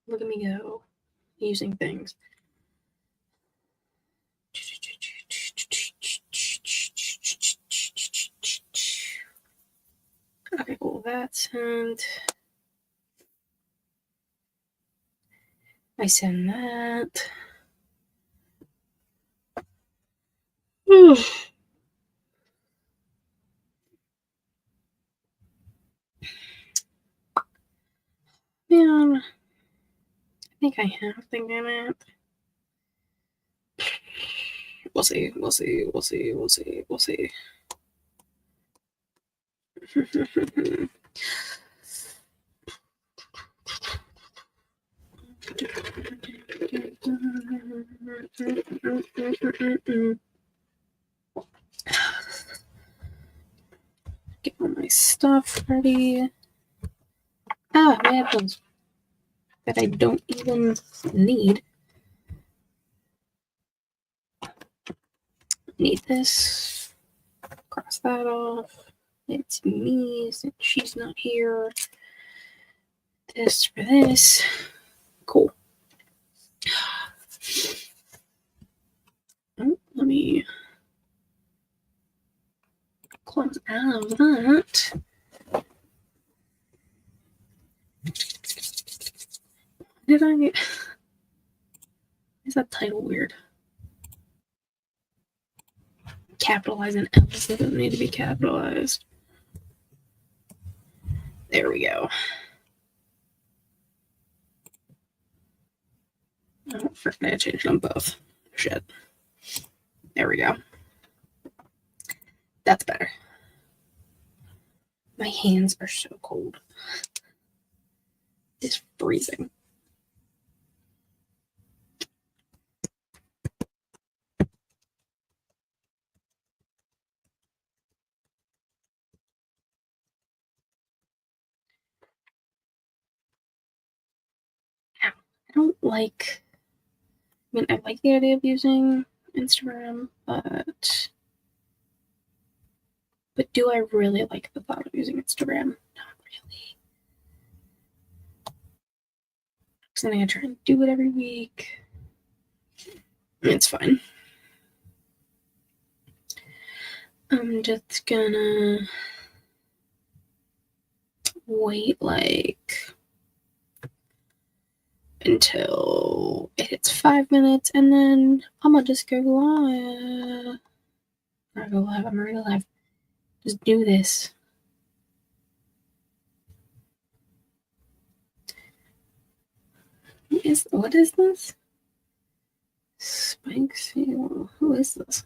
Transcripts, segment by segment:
Look at me go. Using things. Okay, cool. That sent. I send that. Man, I think I have to get it. We'll see. We'll see. We'll see. We'll see. We'll see. Get all my stuff ready. Ah, my headphones that I don't even need. Need this. Cross that off. It's me since she's not here. This for this. Cool. Oh, let me close out of that. Did I? Is that title weird? Capitalize an L's that doesn't need to be capitalized. There we go. Oh, frick, I changed them both. Shit. There we go. That's better. My hands are so cold. It's freezing. I don't like. I mean, I like the idea of using Instagram, but do I really like the thought of using Instagram? Not really. So then I try and do it every week. It's fine. I'm just gonna wait until it hits 5 minutes, and then I'm gonna just go live. I'm already live. Just do this. What is this? Spikes? Who is this?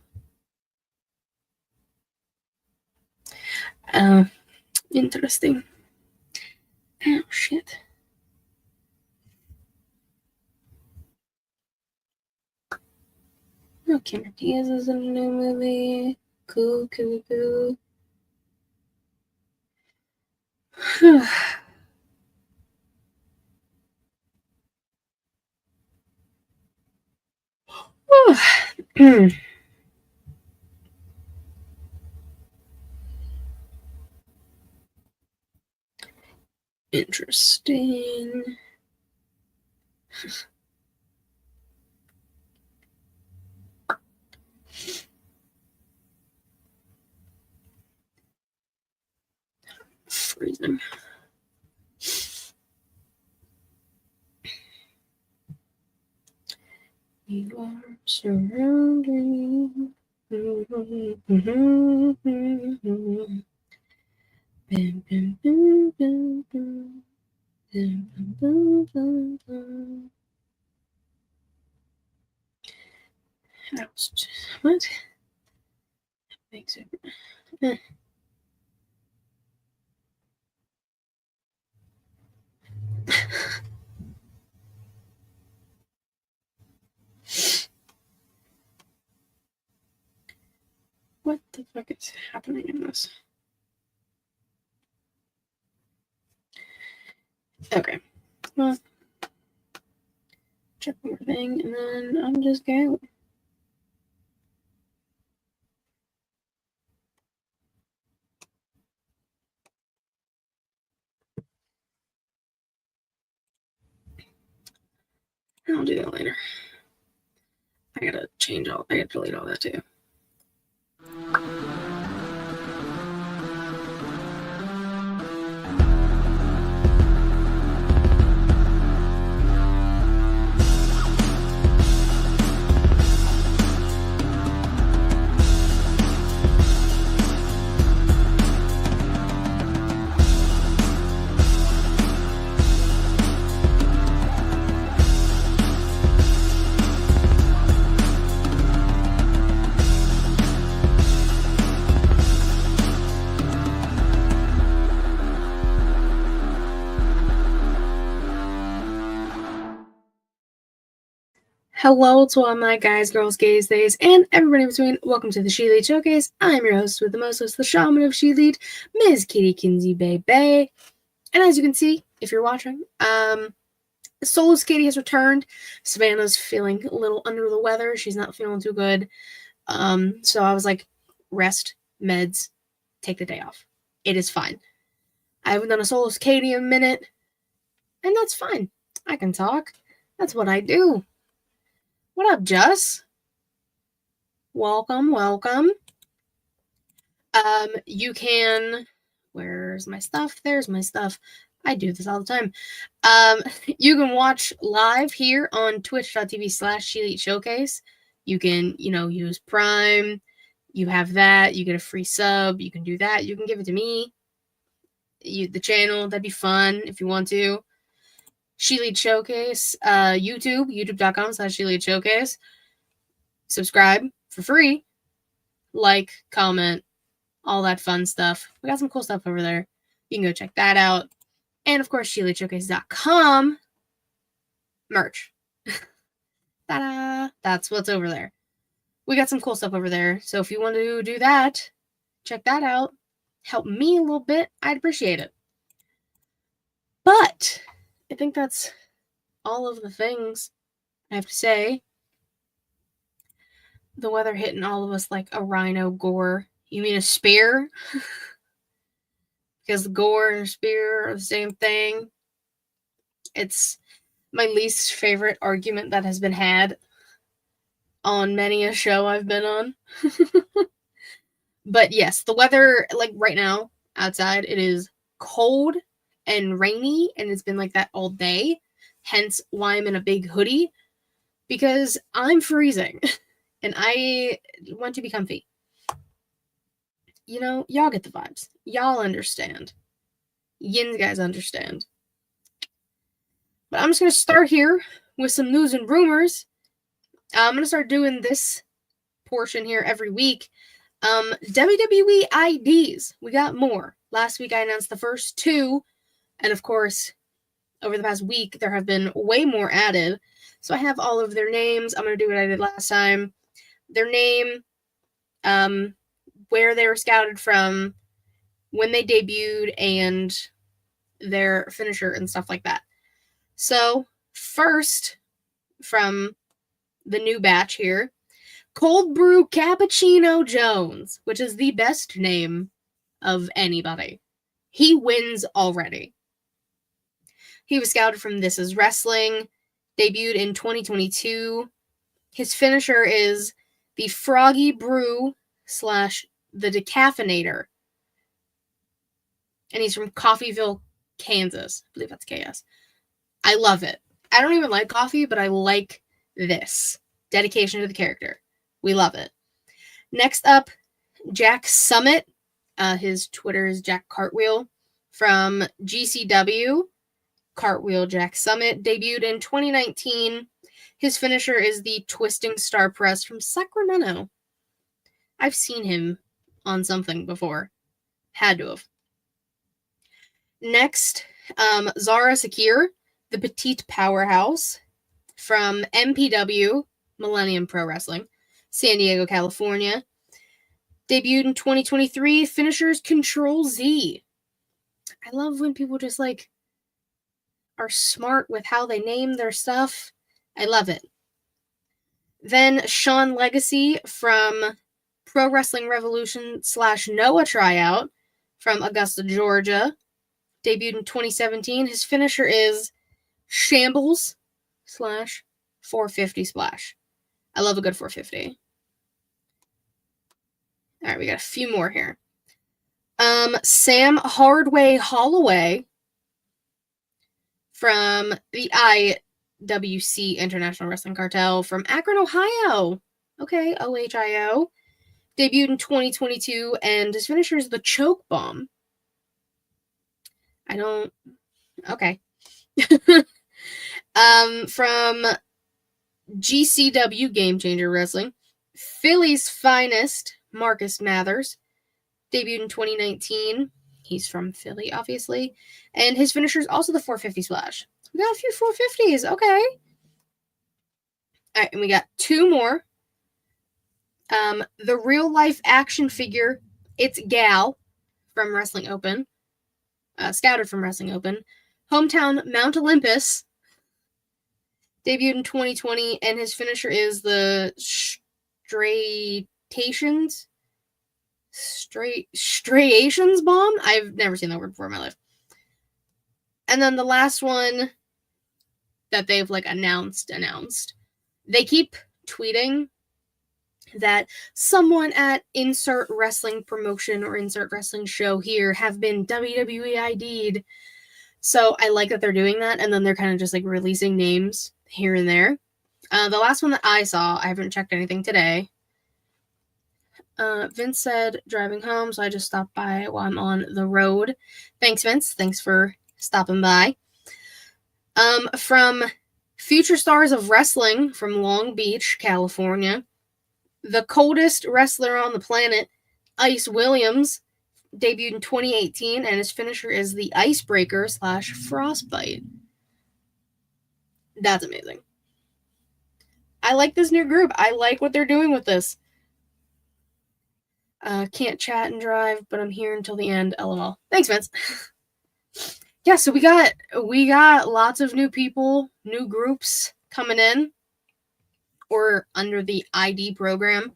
Interesting. Oh, shit. Oh, Cameron Diaz is in a new movie. Cool. Interesting. Freezing. You are surrounding. What? Makes it. What the fuck is happening in this? Okay. Well, check everything, and then I'm just going. I'll do that later. I gotta delete all that too. Hello to all my guys, girls, gays, theys, and everybody in between. Welcome to the She Lead Showcase. I'm your host with the most, the shaman of She Lead, Ms. Kitty Kinsey Bay Bay. And as you can see, if you're watching, Solo Sikatie has returned. Savannah's feeling a little under the weather. She's not feeling too good. So I was like, rest, meds, take the day off. It is fine. I haven't done a Solo Sikatie in a minute, and that's fine. I can talk. That's what I do. What up, Jess? Welcome. You can... Where's my stuff? There's my stuff. I do this all the time. You can watch live here on twitch.tv/SheLeadShowcase. You can, use Prime. You have that. You get a free sub. You can do that. You can give it to me. The channel, that'd be fun if you want to. She Lead Showcase, youtube.com/She Lead Showcase. Subscribe for free. Like, comment, all that fun stuff. We got some cool stuff over there. You can go check that out. And of course, SheLeadShowcase.com. Merch. Ta-da! That's what's over there. We got some cool stuff over there. So if you want to do that, check that out. Help me a little bit. I'd appreciate it. But I think that's all of the things I have to say. The weather hitting all of us like a rhino gore. You mean a spear? Because gore and spear are the same thing. It's my least favorite argument that has been had on many a show I've been on. But yes, the weather, like right now, outside, it is cold and rainy, and it's been like that all day. Hence why I'm in a big hoodie, because I'm freezing, and I want to be comfy. Y'all get the vibes. Y'all understand. Yins guys understand. But I'm just going to start here with some news and rumors. I'm going to start doing this portion here every week. WWE IDs. We got more. Last week I announced the first 2. And of course, over the past week, there have been way more added. So I have all of their names. I'm going to do what I did last time. Their name, where they were scouted from, when they debuted, and their finisher and stuff like that. So, first, from the new batch here, Cold Brew Cappuccino Jones, which is the best name of anybody. He wins already. He was scouted from This Is Wrestling, debuted in 2022. His finisher is the Froggy Brew / the Decaffeinator. And he's from Coffeeville, Kansas. I believe that's KS. I love it. I don't even like coffee, but I like this. Dedication to the character. We love it. Next up, Jack Summit. His Twitter is Jack Cartwheel. From GCW. Cartwheel Jack Summit. Debuted in 2019. His finisher is the Twisting Star Press from Sacramento. I've seen him on something before. Had to have. Next, Zara Sakir, the Petite Powerhouse, from MPW, Millennium Pro Wrestling, San Diego, California. Debuted in 2023, finishers Control Z. I love when people just are smart with how they name their stuff. I love it. Then Sean Legacy from Pro Wrestling Revolution / Noah Tryout from Augusta, Georgia. Debuted in 2017. His finisher is Shambles / 450 splash. I love a good 450. All right, we got a few more here. Sam Hardway Holloway from the IWC International Wrestling Cartel from Akron, Ohio. Okay, OHIO. Debuted in 2022, and his finisher is the choke bomb. I don't... Okay. From GCW Game Changer Wrestling, Philly's finest, Marcus Mathers. Debuted in 2019. He's from Philly, obviously. And his finisher is also the 450 splash. We got a few 450s. Okay. All right, and we got two more. The real life action figure, it's Gal from Wrestling Open. Scouted from Wrestling Open. Hometown Mount Olympus. Debuted in 2020, and his finisher is the Striations bomb? I've never seen that word before in my life. And then the last one that they've announced. They keep tweeting that someone at insert wrestling promotion or insert wrestling show here have been WWE ID'd. So I like that they're doing that, and then they're kind of just releasing names here and there. The last one that I saw, I haven't checked anything today. Vince said driving home, so I just stopped by while I'm on the road. Thanks, Vince. Thanks for stopping by. From Future Stars of Wrestling from Long Beach, California, the coldest wrestler on the planet, Ice Williams, debuted in 2018, and his finisher is the Icebreaker / Frostbite. That's amazing. I like this new group. I like what they're doing with this. Can't chat and drive, but I'm here until the end. LOL. Thanks, Vince. Yeah, so we got lots of new people, new groups coming in, or under the ID program.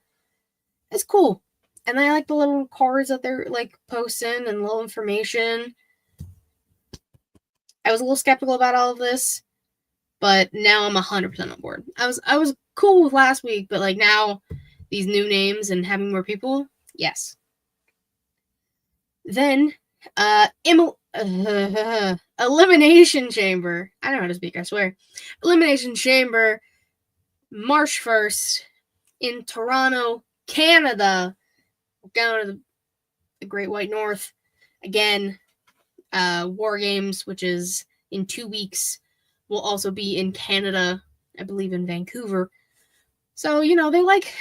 It's cool. And I like the little cards that they're posting and little information. I was a little skeptical about all of this, but now I'm 100% on board. I was cool with last week, but now these new names and having more people, yes. Then Elimination Chamber. I know how to speak, I swear. Elimination Chamber, March 1st in Toronto, Canada. Down to the Great White North. Again, War Games, which is in 2 weeks, will also be in Canada, I believe in Vancouver. So, they like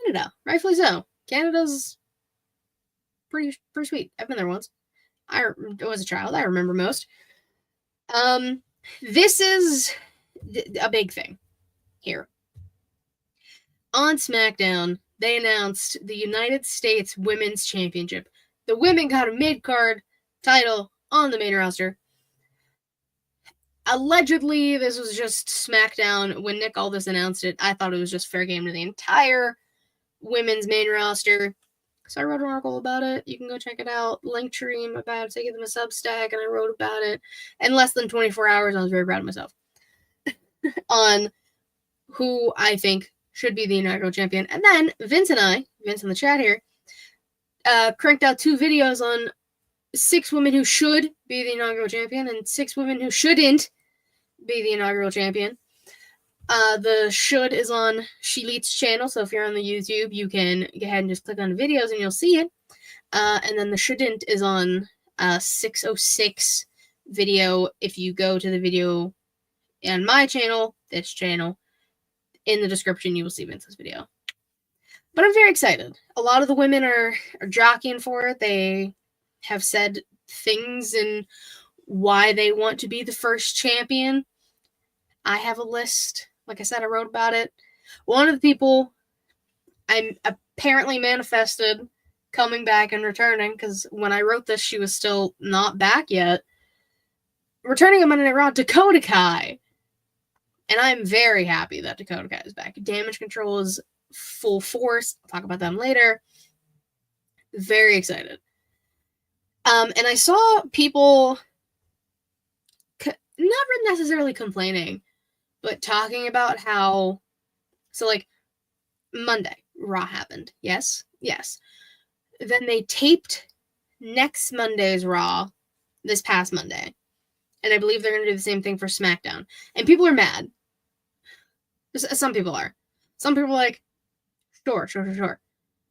Canada, rightfully so. Canada's pretty sweet. I've been there once. I was a child. I remember most. This is a big thing here. On SmackDown, they announced the United States Women's Championship. The women got a mid-card title on the main roster. Allegedly, this was just SmackDown. When Nick Aldis announced it, I thought it was just fair game to the entire women's main roster. So I wrote an article about it. You can go check it out. Linktree, my bad. So I give them a Substack, and I wrote about it. In less than 24 hours, I was very proud of myself. On who I think should be the inaugural champion. And then Vince in the chat here, cranked out 2 videos on 6 women who should be the inaugural champion and 6 women who shouldn't be the inaugural champion. The should is on Shilit's channel, so if you're on the YouTube, you can go ahead and just click on the videos and you'll see it. And then the shouldn't is on 606 video. If you go to the video on my channel, this channel, in the description, you will see Vince's video. But I'm very excited. A lot of the women are jockeying for it. They have said things and why they want to be the first champion. I have a list. Like I said, I wrote about it. One of the people I apparently manifested coming back and returning, because when I wrote this, she was still not back yet. Returning on Monday Night Raw, Dakota Kai. And I'm very happy that Dakota Kai is back. Damage Control is full force. I'll talk about them later. Very excited. And I saw people not necessarily complaining, but talking about how, so like Monday, Raw happened. Yes. Then they taped next Monday's Raw this past Monday. And I believe they're going to do the same thing for SmackDown. And people are mad. Some people are. Some people are like, sure.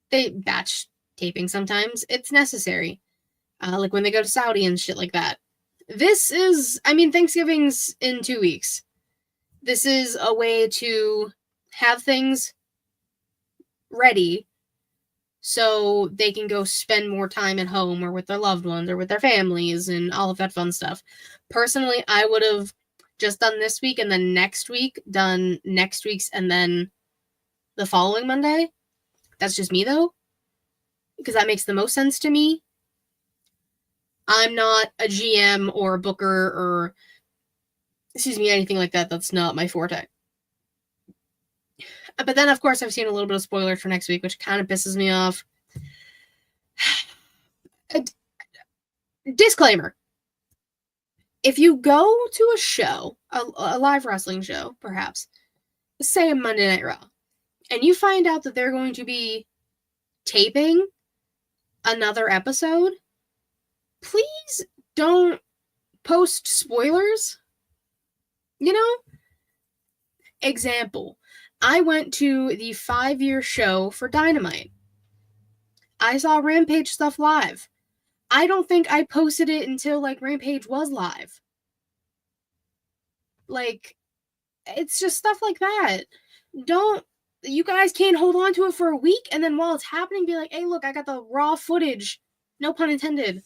They batch taping sometimes. It's necessary. Like when they go to Saudi and shit like that. This is, Thanksgiving's in 2 weeks. This is a way to have things ready so they can go spend more time at home or with their loved ones or with their families and all of that fun stuff. Personally, I would have just done this week and then next week, done next week's and then the following Monday. That's just me, though, because that makes the most sense to me. I'm not a GM or a booker or, anything like that. That's not my forte. But then, of course, I've seen a little bit of spoilers for next week, which kind of pisses me off. Disclaimer. If you go to a show, a live wrestling show, perhaps, say a Monday Night Raw, and you find out that they're going to be taping another episode, please don't post spoilers. Example. I went to the 5-year show for Dynamite. I saw Rampage stuff live. I don't think I posted it until, Rampage was live. It's just stuff like that. You guys can't hold on to it for a week, and then while it's happening, be like, hey, look, I got the raw footage. No pun intended.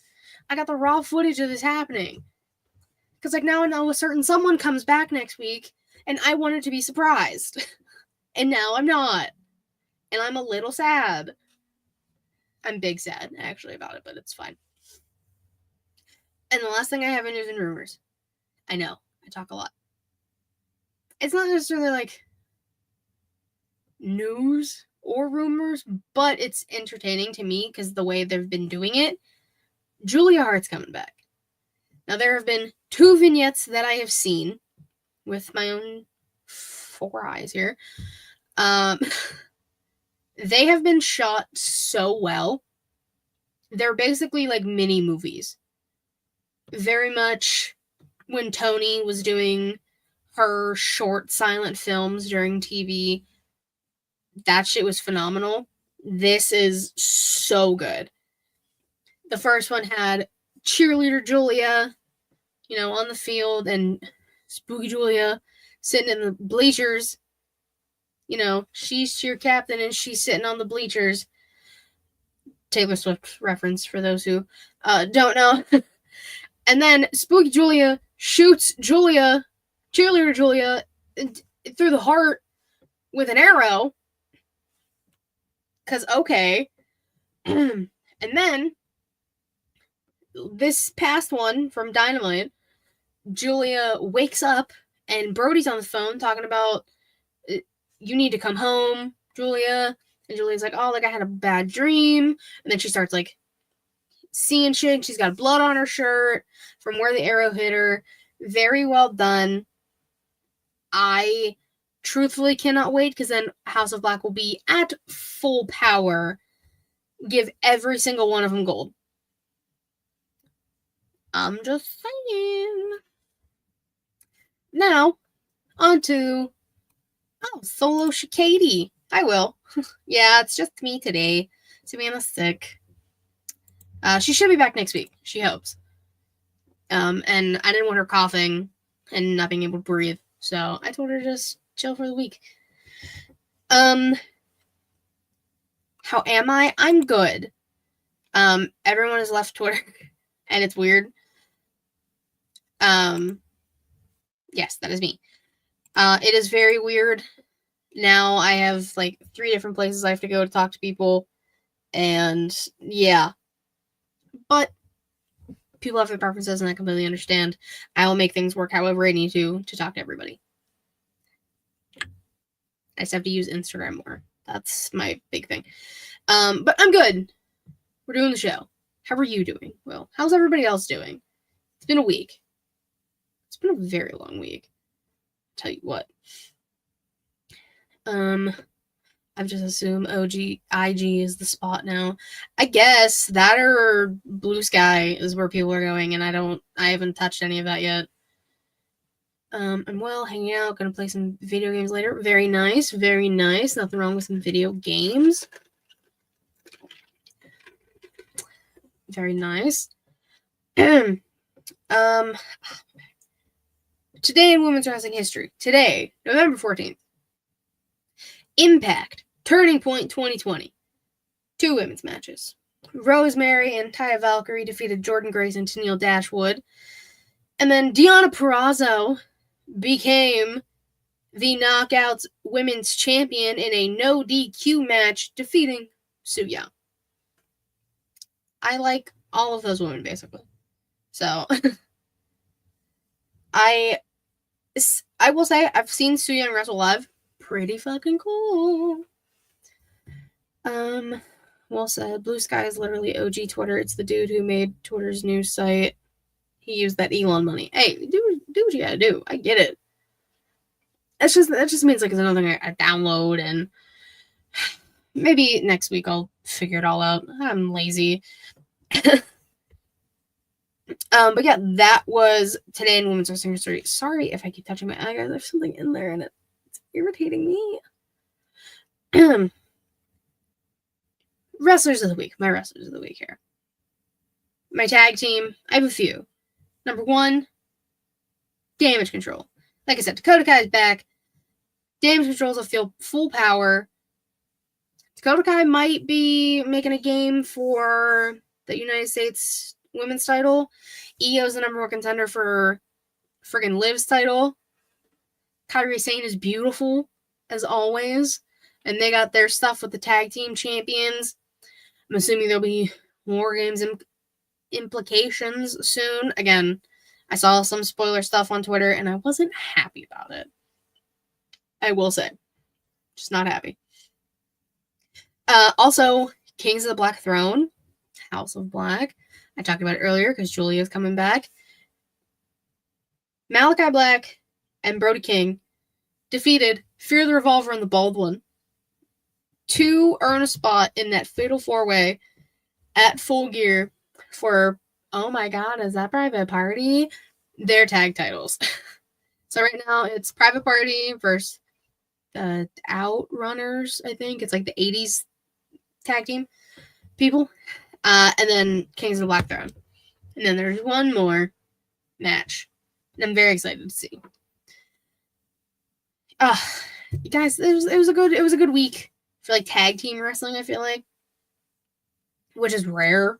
I got the raw footage of this happening. Because, now I know a certain someone comes back next week, and I wanted to be surprised. And now I'm not. And I'm a little sad. I'm big sad, actually, about it, but it's fine. And the last thing I have in news and rumors. I know, I talk a lot. It's not necessarily, news or rumors, but it's entertaining to me because the way they've been doing it. Julia Hart's coming back. Now, there have been 2 vignettes that I have seen with my own 4 eyes here. They have been shot so well. They're basically like mini movies. Very much when Toni was doing her short silent films during TV. That shit was phenomenal. This is so good. The first one had cheerleader Julia, on the field, and spooky Julia sitting in the bleachers. She's cheer captain and she's sitting on the bleachers. Taylor Swift reference for those who don't know. And then spooky Julia shoots cheerleader Julia, through the heart with an arrow. Because, okay. And then, this past one from Dynamite, Julia wakes up and Brody's on the phone talking about, you need to come home, Julia. And Julia's like, I had a bad dream. And then she starts, seeing shit. And she's got blood on her shirt from where the arrow hit her. Very well done. I truthfully cannot wait, because then House of Black will be at full power. Give every single one of them gold. I'm just saying. Now, on to solo Sikatie. I will. Yeah, it's just me today. Savannah's sick. She should be back next week. She hopes. And I didn't want her coughing and not being able to breathe. So I told her to just chill for the week. How am I? I'm good. Everyone has left Twitter, and it's weird. Yes, that is me. It is very weird. Now I have 3 different places I have to go to talk to people, and yeah. But people have their preferences, and I completely understand. I will make things work however I need to talk to everybody. I just have to use Instagram more. That's my big thing. But I'm good. We're doing the show. How are you doing? Well, how's everybody else doing? It's been a week. It's been a very long week. tell you what. I've just assumed IG is the spot now. I guess that or Blue Sky is where people are going, and I haven't touched any of that yet. I'm well, hanging out, gonna play some video games later. Very nice, very nice. Nothing wrong with some video games. Very nice. Today in women's wrestling history. Today, November 14th. Impact, Turning Point 2020. 2 women's matches. Rosemary and Taya Valkyrie defeated Jordynne Grace and Tenille Dashwood. And then Deonna Purrazzo became the Knockouts Women's Champion in a no DQ match, defeating Su Yung. I like all of those women, basically. So, I will say, I've seen Su Yung wrestle live. Pretty fucking cool. Well said. Blue Sky is literally OG Twitter. It's the dude who made Twitter's news site. He used that Elon money. Hey, do what you gotta do. I get it. That just means like it's another thing I download, and maybe next week I'll figure it all out. I'm lazy. But yeah, that was today in women's wrestling history. Sorry if I keep touching my eye, guys. There's something in there and it's irritating me. Wrestlers of the week. My wrestlers of the week here. My tag team. I have a few. Number 1, Damage Control. Like I said, Dakota Kai is back. Damage Control is full power. Dakota Kai might be making a game for the United States women's title. Io is the number 1 contender for friggin' Liv's title. Kairi Sane is beautiful, as always. And they got their stuff with the tag team champions. I'm assuming there'll be War Games implications soon. Again, I saw some spoiler stuff on Twitter, and I wasn't happy about it. I will say. Just not happy. Also, Kings of the Black Throne, House of Black. I talked about it earlier because Julia's coming back. Malachi Black and Brody King defeated Fear the Revolver and the Bald One to earn a spot in that Fatal 4-Way at Full Gear for, oh my god, is that Private Party? Their tag titles. So right now it's Private Party versus the Outrunners, I think. It's like the 80s tag team people. And then Kings of the Black Throne. And then there's one more match. And I'm very excited to see. Guys, it was a good week for like tag team wrestling, I feel like. Which is rare.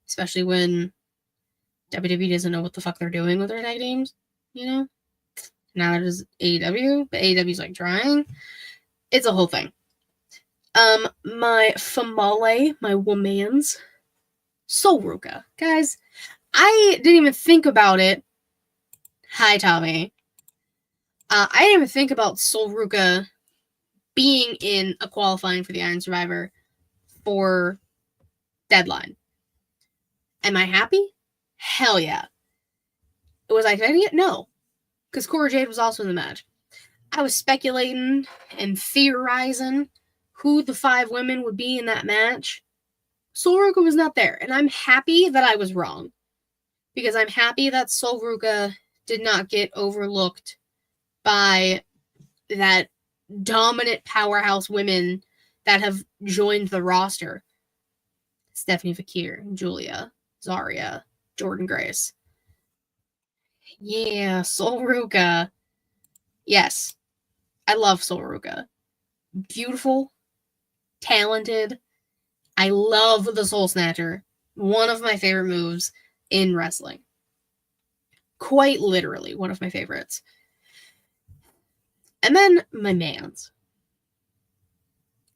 Especially when WWE doesn't know what the fuck they're doing with their tag teams, you know? Now there's AEW, but AEW's like trying. It's a whole thing. My famale, my womans, Sol Ruka. Guys, I didn't even think about it. Hi, Tommy. I didn't even think about Sol Ruka being in a qualifying for the Iron Survivor for Deadline. Am I happy? Hell yeah. Was I expecting it? No. Because Cora Jade was also in the match. I was speculating and theorizing who the 5 women would be in that match. Sol Ruka was not there. And I'm happy that I was wrong. Because I'm happy that Sol Ruka did not get overlooked by that dominant powerhouse women that have joined the roster. Stephanie Fakir, Julia, Zarya, Jordynne Grace. Yeah, Sol Ruka. Yes. I love Sol Ruka. Beautiful. Talented. I love the Soul Snatcher. One of my favorite moves in wrestling. Quite literally one of my favorites. And then my mans.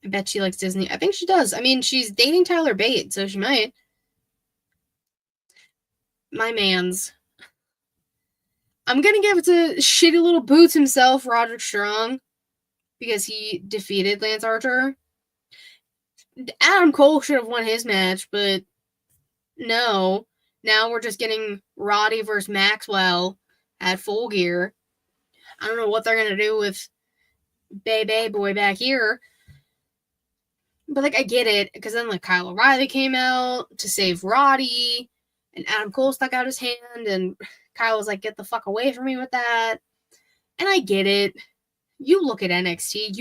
I bet she likes Disney. I think she does. I mean, she's dating Tyler Bate, so she might. My mans. I'm going to give it to shitty little boots himself, Roderick Strong, because he defeated Lance Archer. Adam Cole should have won his match, but no. Now we're just getting Roddy versus Maxwell at Full Gear. I don't know what they're gonna do with Baby Boy back here. But, like, I get it, because then, like, Kyle O'Reilly came out to save Roddy, and Adam Cole stuck out his hand, and Kyle was like, get the fuck away from me with that. And I get it. You look at NXT,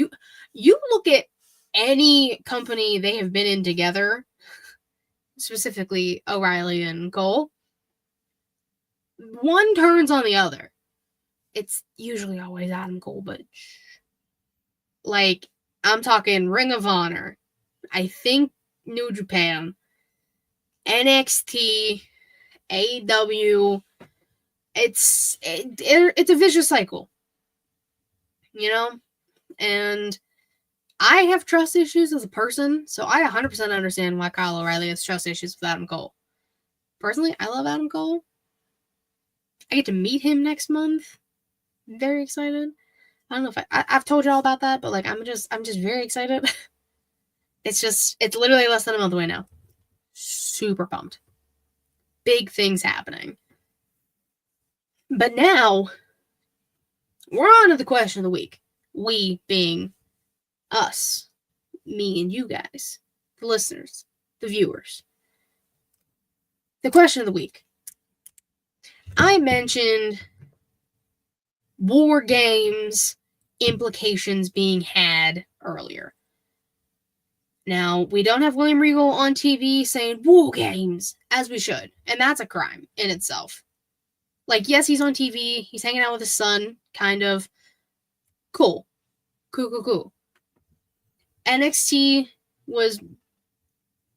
you look at any company they have been in together, specifically O'Reilly and Cole, one turns on the other. It's usually always Adam Cole, but like, I'm talking Ring of Honor, I think New Japan, NXT, AEW. It's a vicious cycle, you know? And I have trust issues as a person, so I 100% understand why Kyle O'Reilly has trust issues with Adam Cole. Personally, I love Adam Cole. I get to meet him next month. Very excited. I don't know if I've told you all about that, but like I'm just very excited. It's literally less than a month away now. Super pumped. Big things happening. But now we're on to the question of the week. We being us, me and you guys, the listeners, the viewers. The question of the week. I mentioned War Games implications being had earlier. Now, we don't have William Regal on TV saying War Games, as we should, and that's a crime in itself. Like, yes, he's on TV, he's hanging out with his son, kind of. Cool. Cool. NXT was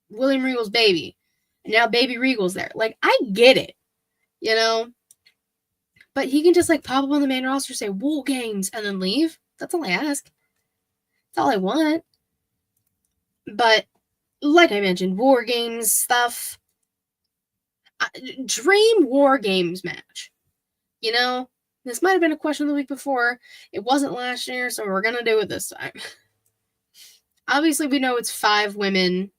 William Regal's baby, and now Baby Regal's there. Like, I get it, you know? But he can just, like, pop up on the main roster, say, War Games, and then leave. That's all I ask. That's all I want. But, like I mentioned, War Games stuff. Dream War Games match. You know? This might have been a question of the week before. It wasn't last year, so we're going to do it this time. Obviously, we know it's 5 women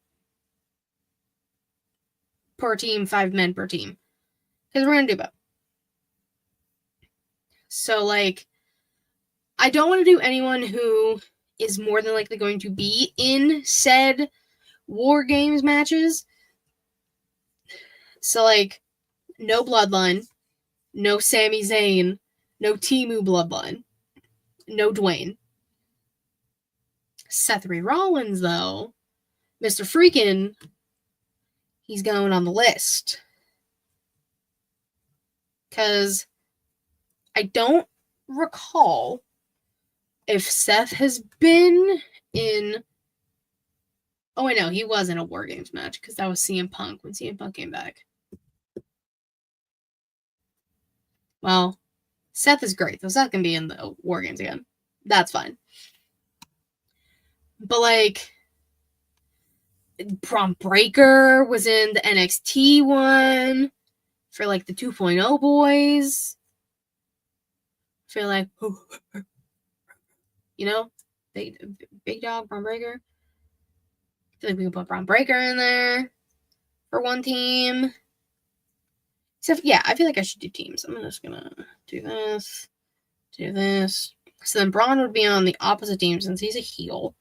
per team, 5 men per team. Because we're going to do both. So, like, I don't want to do anyone who is more than likely going to be in said War Games matches. So, like, no Bloodline, no Sami Zayn, no Timu Bloodline, no Dwayne. Seth Rollins, though, Mr. Freakin', he's going on the list. Because I don't recall if Seth has been in... Oh, I know, he was in a War Games match, because that was CM Punk, when CM Punk came back. Well, Seth is great, so Seth can be in the War Games again. That's fine. But, like, Braun Breaker was in the NXT one for, like, the 2.0 boys. I feel like, you know, big dog, Braun Breaker. I feel like we can put Braun Breaker in there for one team. So, yeah, I feel like I should do teams. I'm just gonna do this. So then Braun would be on the opposite team since he's a heel.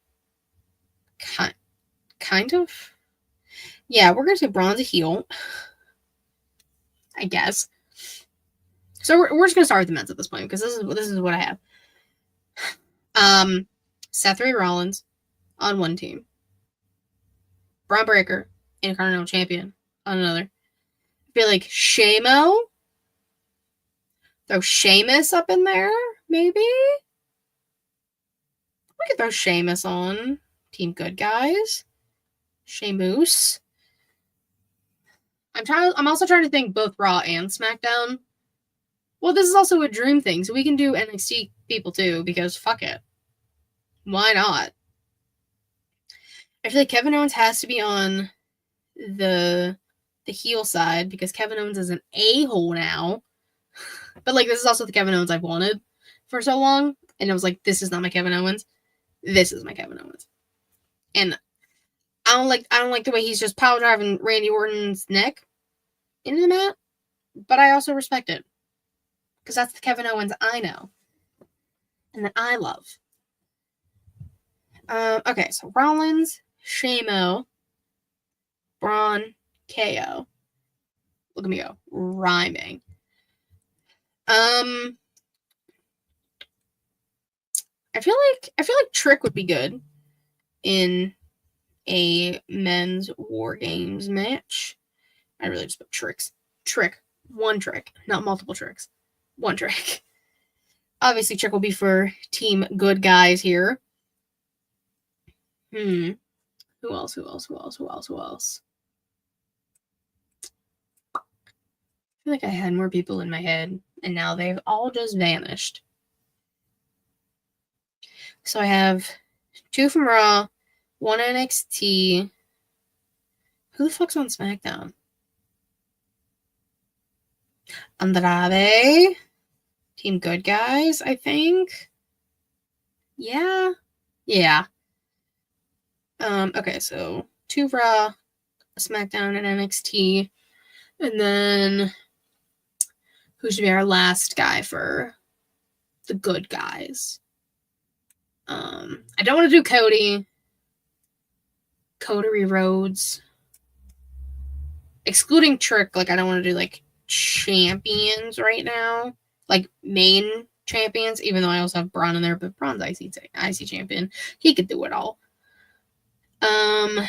Kind of. Yeah, we're gonna say Braun's a heel. I guess. So we're just gonna start with the men's at this point because this is what I have. Seth Rollins on one team. Braun Breaker, Intercontinental Champion, on another. I feel like Shamo. Throw Sheamus up in there, maybe. We could throw Sheamus on Team Good Guys. Sheamus. I'm also trying to think both Raw and SmackDown. Well, this is also a dream thing, so we can do NXT people too, because fuck it. Why not? I feel like Kevin Owens has to be on the heel side, because Kevin Owens is an a-hole now. But, like, this is also the Kevin Owens I've wanted for so long, and I was like, this is not my Kevin Owens. This is my Kevin Owens. And I don't like the way he's just power driving Randy Orton's neck into the mat, but I also respect it. Because that's the Kevin Owens I know. and that I love. Okay, so Rollins, Shamo, Braun, KO. Look at me go, rhyming. I feel like Trick would be good in a men's War Games match. I really just put tricks. Trick. One trick, not multiple tricks. One trick. Obviously, Trick will be for Team Good Guys here. Who else? I feel like I had more people in my head, and now they've all just vanished. So I have 2 from Raw, 1 NXT. Who the fuck's on SmackDown? Andrade. Team Good Guys, I think. Yeah. Okay, so 2 Raw, SmackDown, and NXT. And then who should be our last guy for the Good Guys? I don't want to do Cody. Cody Rhodes. Excluding Trick, like I don't want to do like champions right now. Like main champions, even though I also have Braun in there, but Braun's IC champion. He could do it all. And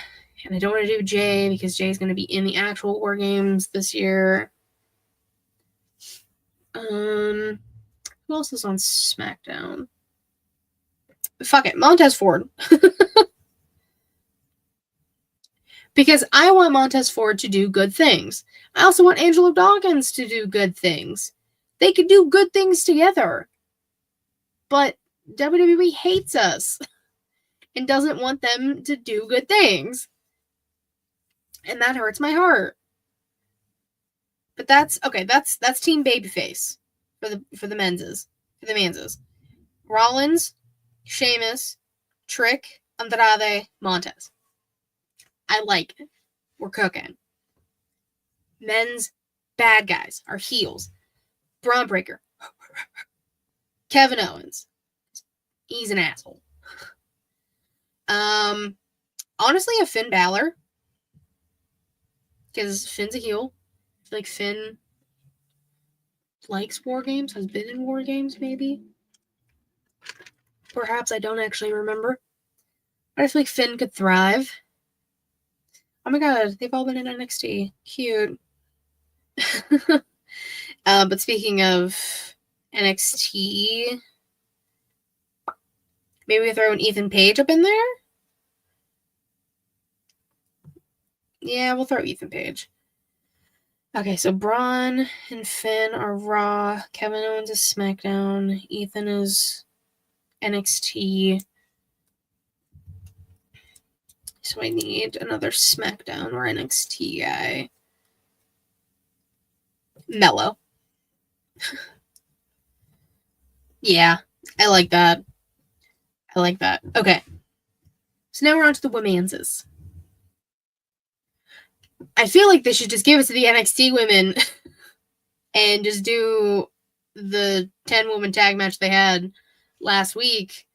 I don't want to do Jay because Jay's going to be in the actual War Games this year. Who else is on SmackDown? Fuck it, Montez Ford. Because I want Montez Ford to do good things. I also want Angelo Dawkins to do good things. They could do good things together. But WWE hates us and doesn't want them to do good things. And that hurts my heart. But that's Team Babyface for the menses. For the manses. Rollins, Sheamus, Trick, Andrade, Montez. I like it. We're cooking. Men's bad guys are heels. Braun Breaker. Kevin Owens. He's an asshole. Honestly, a Finn Balor. Because Finn's a heel. I feel like Finn likes War Games, has been in War Games, maybe. Perhaps, I don't actually remember. But I feel like Finn could thrive. Oh my god, they've all been in NXT. Cute. But speaking of NXT, maybe we throw an Ethan Page up in there? Yeah, we'll throw Ethan Page. Okay, so Braun and Finn are Raw. Kevin Owens is SmackDown. Ethan is NXT. So I need another SmackDown or NXT guy. Mello. Yeah, I like that. Okay. So now we're on to the women's. I feel like they should just give it to the NXT women and just do the 10-woman tag match they had last week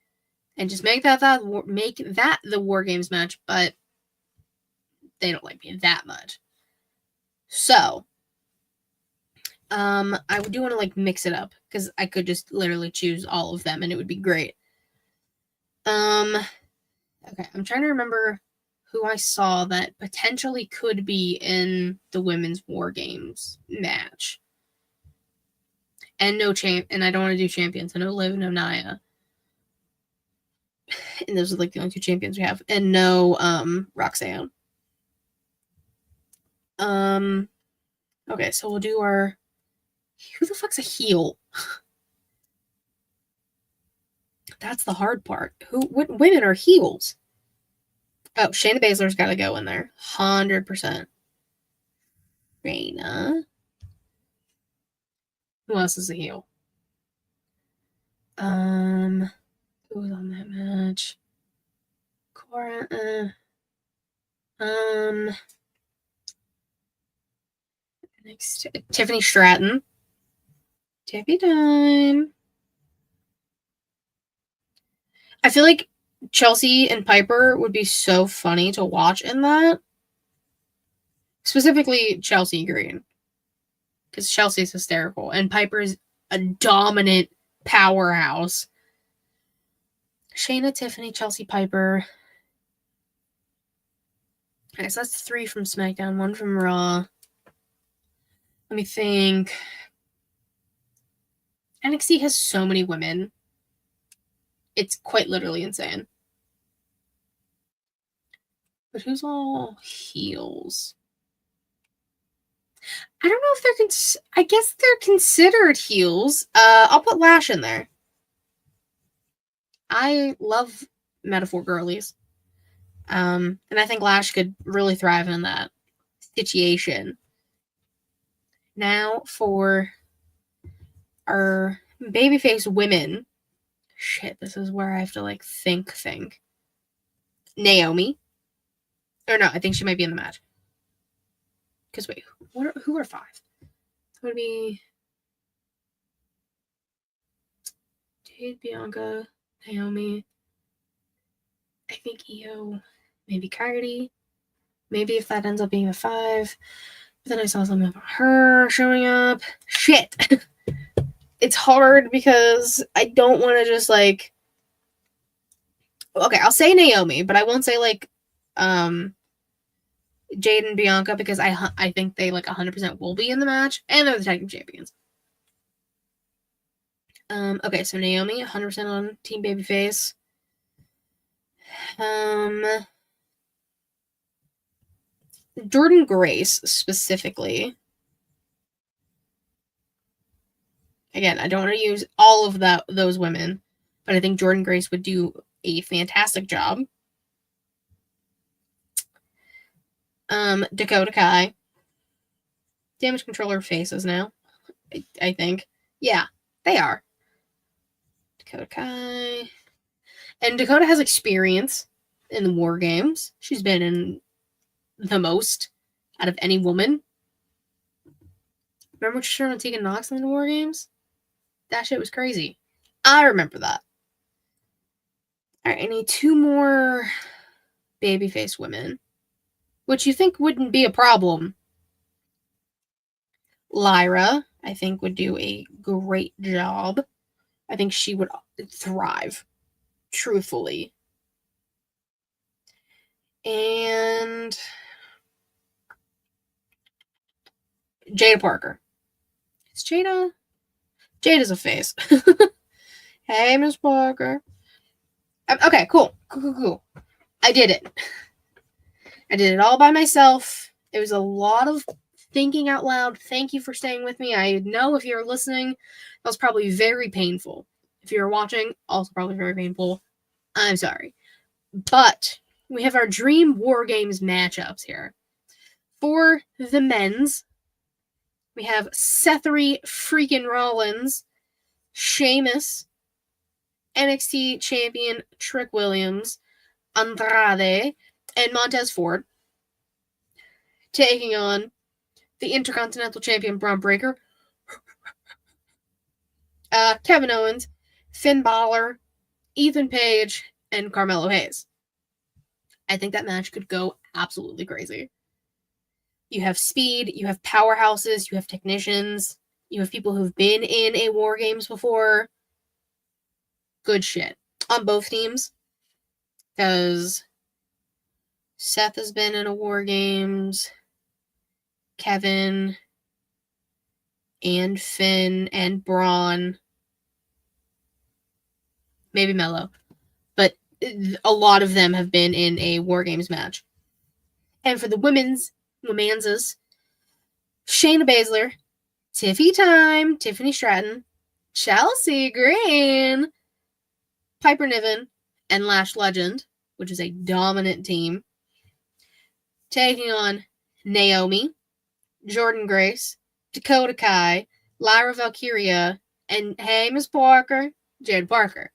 and just make that the War Games match, but they don't like me that much. So, I do want to like mix it up because I could just literally choose all of them and it would be great. Okay, I'm trying to remember who I saw that potentially could be in the women's War Games match. And and I don't want to do champions. I know Liv, no Nia. And those are like the only 2 champions we have. And no Roxanne. Okay, so we'll do our who the fuck's a heel? That's the hard part. What women are heels? Oh, Shayna Baszler's got to go in there. 100%. Reina. Who else is a heel? Who was on that match? Cora. Next, Tiffany Stratton. Tiffy time. I feel like Chelsea and Piper would be so funny to watch in that. Specifically, Chelsea Green. Because Chelsea's hysterical. And Piper's a dominant powerhouse. Shayna, Tiffany, Chelsea, Piper. Okay, so that's 3 from SmackDown, 1 from Raw. Let me think. NXT has so many women. It's quite literally insane. But who's all heels? I don't know if they're I guess they're considered heels. I'll put Lash in there. I love metaphor girlies. And I think Lash could really thrive in that situation. Now for our babyface women. Shit, this is where I have to like think. Naomi. Or no, I think she might be in the match. Because wait, who are 5? It would be Jade, Bianca, Naomi. I think Io, maybe Kyrie. Maybe if that ends up being a 5. But then I saw something about her showing up. Shit. It's hard because I don't want to just like. Okay, I'll say Naomi, but I won't say like Jade and Bianca because I think they like 100% will be in the match and they're the tag team champions. Okay, so Naomi 100% on Team Babyface. Jordan Grace specifically. Again, I don't want to use all of those women, but I think Jordan Grace would do a fantastic job. Dakota Kai. Damage Controller faces now. I think. Yeah, they are. Dakota Kai. And Dakota has experience in the War Games. She's been in the most out of any woman. Remember when she turned on Tegan Nox in the War Games? That shit was crazy. I remember that. Alright, I need 2 more babyface women. Which you think wouldn't be a problem. Lyra, I think, would do a great job. I think she would thrive. Truthfully. And Jada Parker. Is Jada? Jada's a face. Hey, Miss Parker. Okay, cool. I did it. I did it all by myself. It was a lot of thinking out loud. Thank you for staying with me. I know if you're listening, that was probably very painful. If you're watching, also probably very painful. I'm sorry. But we have our Dream War Games matchups here. For the men's, we have Sethery freaking Rollins, Sheamus, NXT champion Trick Williams, Andrade, and Montez Ford, taking on the Intercontinental Champion Braun Breaker, Kevin Owens, Finn Balor, Ethan Page, and Carmelo Hayes. I think that match could go absolutely crazy. You have speed, you have powerhouses, you have technicians, you have people who've been in a War Games before. Good shit on both teams. Because Seth has been in a War Games. Kevin and Finn and Braun. Maybe Mello. But a lot of them have been in a War Games match. And for the women's, Shayna Baszler, Tiffany Stratton, Chelsea Green, Piper Niven, and Lash Legend, which is a dominant team, taking on Naomi, Jordan Grace, Dakota Kai, Lyra Valkyria, and hey, Miss Parker, Jade Parker.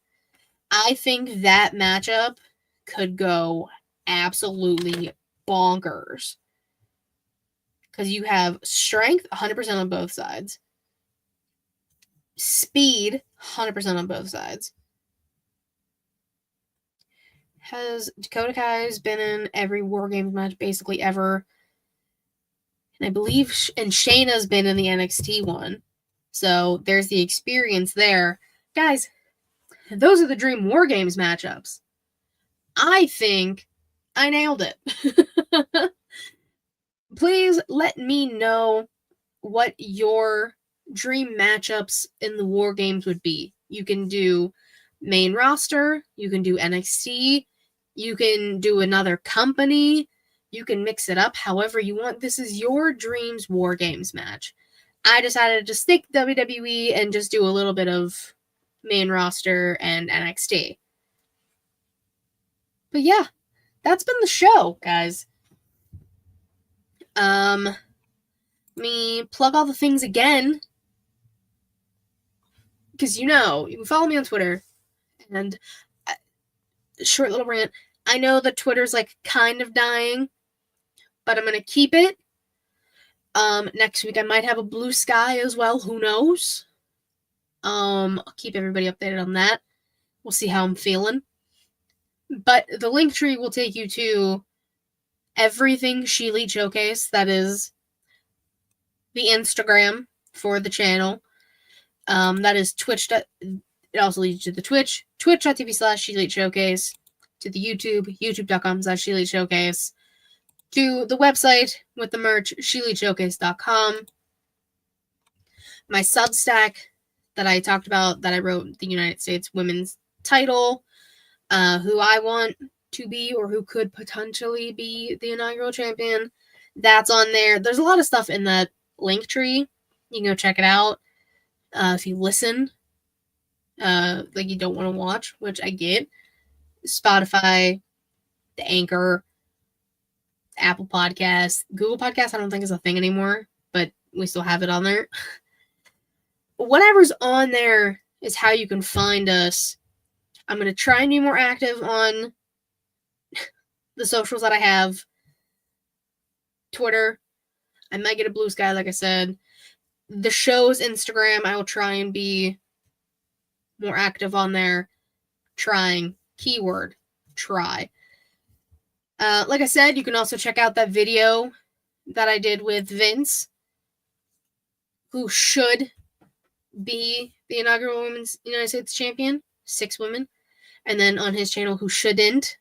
I think that matchup could go absolutely bonkers. Because you have strength 100% on both sides. Speed 100% on both sides. Dakota Kai's been in every War Games match basically ever. And I believe Shayna's been in the NXT one. So there's the experience there. Guys, those are the Dream War Games matchups. I think I nailed it. Please let me know what your dream matchups in the War Games would be. You can do main roster, you can do NXT, you can do another company, you can mix it up however you want. This is your dreams War Games match. I decided to stick WWE and just do a little bit of main roster and NXT. But yeah, that's been the show, guys. Let me plug all the things again. Because you can follow me on Twitter. And short little rant. I know that Twitter's like kind of dying, but I'm going to keep it. Next week I might have a blue sky as well. Who knows? I'll keep everybody updated on that. We'll see how I'm feeling. But the link tree will take you to everything She Elite Showcase. That is the Instagram for the channel. That is Twitch. It also leads you to the Twitch, twitch.tv/She Elite Showcase, to the YouTube, youtube.com/She Elite Showcase, to the website with the merch, SheEliteShowcase.com. My Substack that I talked about, that I wrote the United States women's title, who I want to be or who could potentially be the inaugural champion. That's on there. There's a lot of stuff in that link tree. You can go check it out. If you listen, like you don't want to watch, which I get. Spotify, the Anchor, Apple Podcasts, Google Podcasts, I don't think is a thing anymore, but we still have it on there. Whatever's on there is how you can find us. I'm going to try and be more active on the socials that I have. Twitter. I might get a blue sky, like I said. The show's Instagram, I will try and be more active on there. Trying. Keyword. Try. Like I said, you can also check out that video that I did with Vince, who should be the inaugural Women's United States Champion. 6 women. And then on his channel, who shouldn't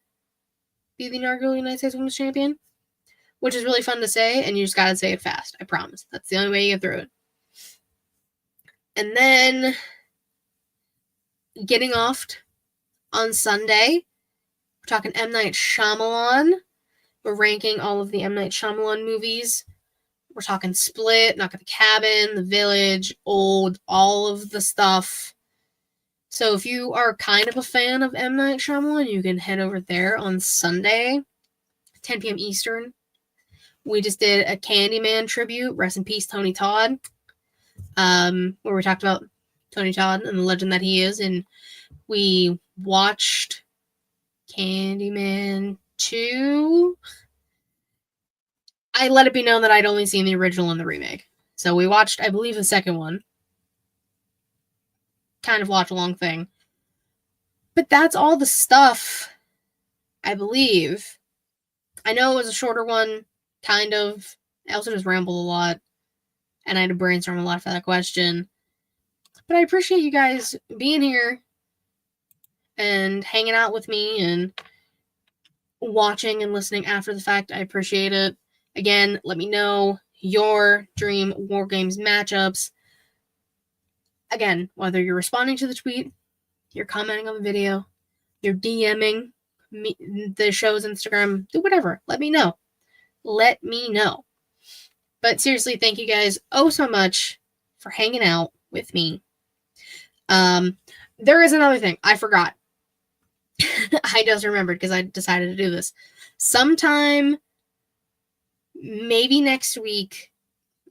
be the inaugural United States Women's Champion. Which is really fun to say, and you just gotta say it fast. I promise. That's the only way you get through it. And then getting off on Sunday, we're talking M. Night Shyamalan. We're ranking all of the M. Night Shyamalan movies. We're talking Split, Knock at the Cabin, The Village, Old, all of the stuff. So if you are kind of a fan of M. Night Shyamalan, you can head over there on Sunday, 10 p.m. Eastern. We just did a Candyman tribute. Rest in peace, Tony Todd. Where we talked about Tony Todd and the legend that he is. And we watched Candyman 2. I let it be known that I'd only seen the original and the remake. So we watched, I believe, the second one. Kind of watch-along thing. But that's all the stuff, I believe. I know it was a shorter one. Kind of. I also just rambled a lot. And I had to brainstorm a lot for that question. But I appreciate you guys being here and hanging out with me and watching and listening after the fact. I appreciate it. Again, let me know your dream War Games matchups. Again, whether you're responding to the tweet, you're commenting on the video, you're DMing me, the show's Instagram, do whatever. Let me know. Let me know. But seriously, thank you guys so much for hanging out with me. There is another thing. I forgot. I just remembered because I decided to do this. Sometime, maybe next week,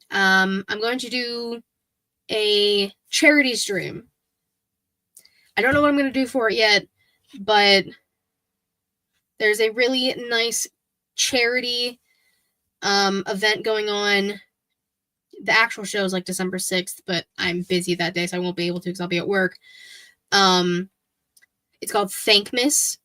I'm going to do a charity stream. I don't know what I'm going to do for it yet, but there's a really nice charity event going on. The actual show is like December 6th, but I'm busy that day, so I won't be able to because I'll be at work. It's called Thankmas.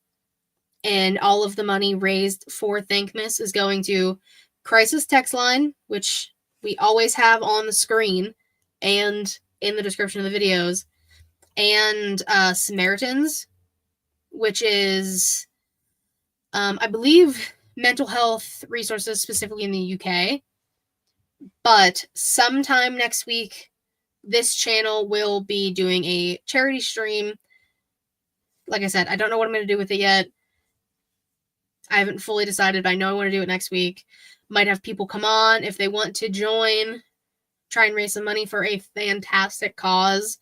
And all of the money raised for Thankmas is going to Crisis Text Line, which we always have on the screen and in the description of the videos, and Samaritans, which is, I believe, mental health resources specifically in the UK. But sometime next week, this channel will be doing a charity stream. Like I said, I don't know what I'm going to do with it yet. I haven't fully decided, but I know I want to do it next week. Might have people come on if they want to join, try and raise some money for a fantastic cause.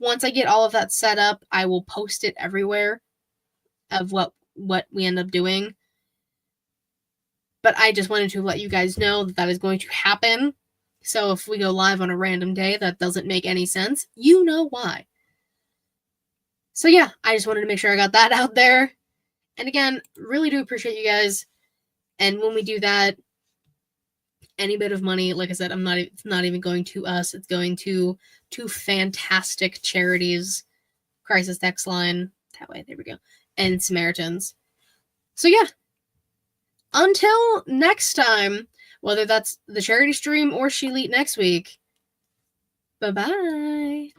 Once I get all of that set up, I will post it everywhere of what we end up doing. But I just wanted to let you guys know that is going to happen. So if we go live on a random day that doesn't make any sense, you know why. So yeah, I just wanted to make sure I got that out there. And again, really do appreciate you guys. And when we do that, any bit of money, like I said, it's not even going to us. It's going to two fantastic charities, Crisis Text Line, that way, there we go, and Samaritans. So yeah, until next time, whether that's the charity stream or Sikatie next week, bye-bye.